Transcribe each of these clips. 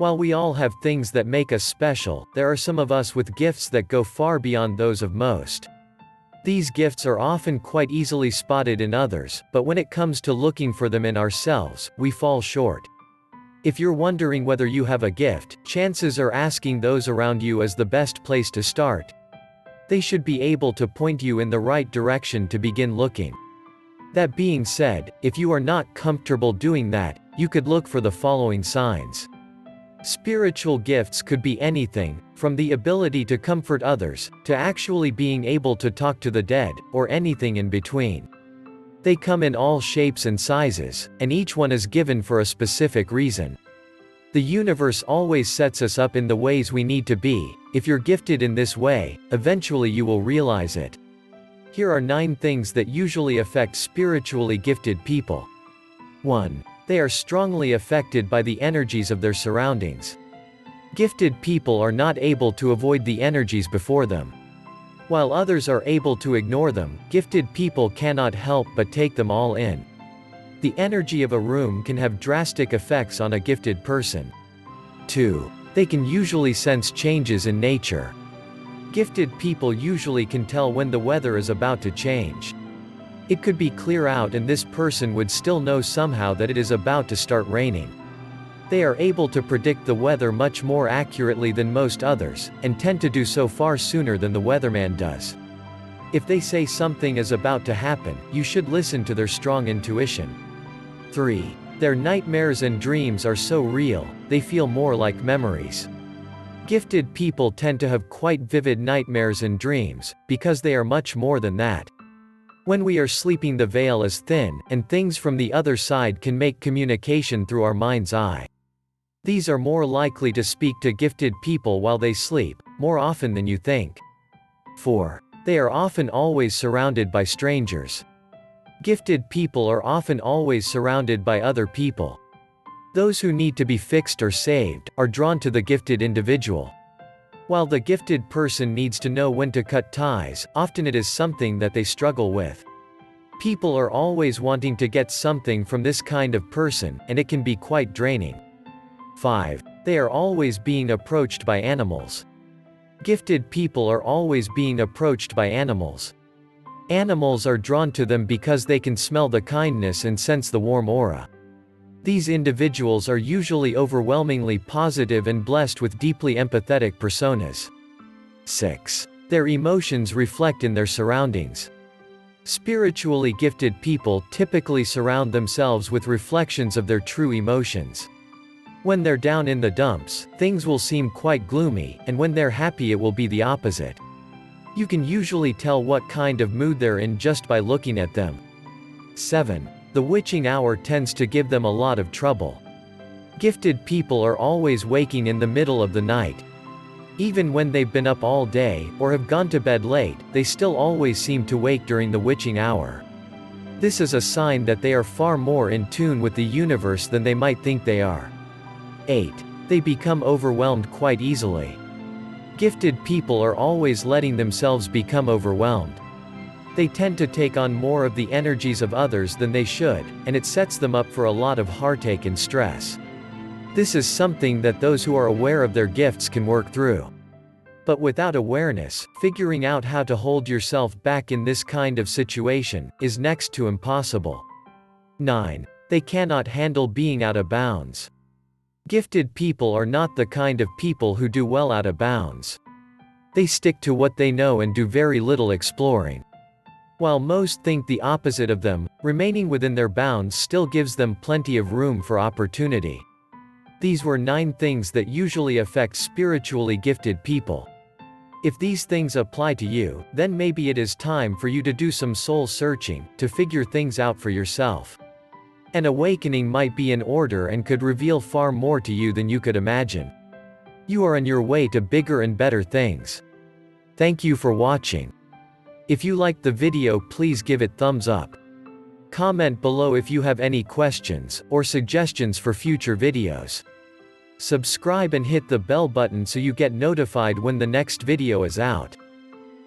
While we all have things that make us special, there are some of us with gifts that go far beyond those of most. These gifts are often quite easily spotted in others, but when it comes to looking for them in ourselves, we fall short. If you're wondering whether you have a gift, chances are asking those around you is the best place to start. They should be able to point you in the right direction to begin looking. That being said, if you are not comfortable doing that, you could look for the following signs. Spiritual gifts could be anything, from the ability to comfort others, to actually being able to talk to the dead, or anything in between. They come in all shapes and sizes, and each one is given for a specific reason. The universe always sets us up in the ways we need to be. If you're gifted in this way, eventually you will realize it. Here are 9 things that usually affect spiritually gifted people. 1. They are strongly affected by the energies of their surroundings. Gifted people are not able to avoid the energies before them. While others are able to ignore them, gifted people cannot help but take them all in. The energy of a room can have drastic effects on a gifted person. 2. They can usually sense changes in nature. Gifted people usually can tell when the weather is about to change. It could be clear out and this person would still know somehow that it is about to start raining. They are able to predict the weather much more accurately than most others, and tend to do so far sooner than the weatherman does. If they say something is about to happen, you should listen to their strong intuition. 3. Their nightmares and dreams are so real, they feel more like memories. Gifted people tend to have quite vivid nightmares and dreams, because they are much more than that. When we are sleeping, the veil is thin, and things from the other side can make communication through our mind's eye. These are more likely to speak to gifted people while they sleep, more often than you think. 4. They are often always surrounded by strangers. Gifted people are often always surrounded by other people. Those who need to be fixed or saved are drawn to the gifted individual. While the gifted person needs to know when to cut ties, often it is something that they struggle with. People are always wanting to get something from this kind of person, and it can be quite draining. 5. They are always being approached by animals. Gifted people are always being approached by animals. Animals are drawn to them because they can smell the kindness and sense the warm aura. These individuals are usually overwhelmingly positive and blessed with deeply empathetic personas. 6. Their emotions reflect in their surroundings. Spiritually gifted people typically surround themselves with reflections of their true emotions. When they're down in the dumps, things will seem quite gloomy, and when they're happy it will be the opposite. You can usually tell what kind of mood they're in just by looking at them. 7. The witching hour tends to give them a lot of trouble. Gifted people are always waking in the middle of the night. Even when they've been up all day, or have gone to bed late, they still always seem to wake during the witching hour. This is a sign that they are far more in tune with the universe than they might think they are. 8. They become overwhelmed quite easily. Gifted people are always letting themselves become overwhelmed. They tend to take on more of the energies of others than they should, and it sets them up for a lot of heartache and stress. This is something that those who are aware of their gifts can work through. But without awareness, figuring out how to hold yourself back in this kind of situation is next to impossible. 9. They cannot handle being out of bounds. Gifted people are not the kind of people who do well out of bounds. They stick to what they know and do very little exploring. While most think the opposite of them, remaining within their bounds still gives them plenty of room for opportunity. These were 9 things that usually affect spiritually gifted people. If these things apply to you, then maybe it is time for you to do some soul searching, to figure things out for yourself. An awakening might be in order and could reveal far more to you than you could imagine. You are on your way to bigger and better things. Thank you for watching. If you liked the video, please give it thumbs up. Comment below if you have any questions or suggestions for future videos. Subscribe and hit the bell button so you get notified when the next video is out.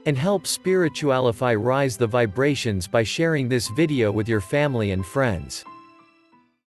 And help Spiritualify rise the vibrations by sharing this video with your family and friends.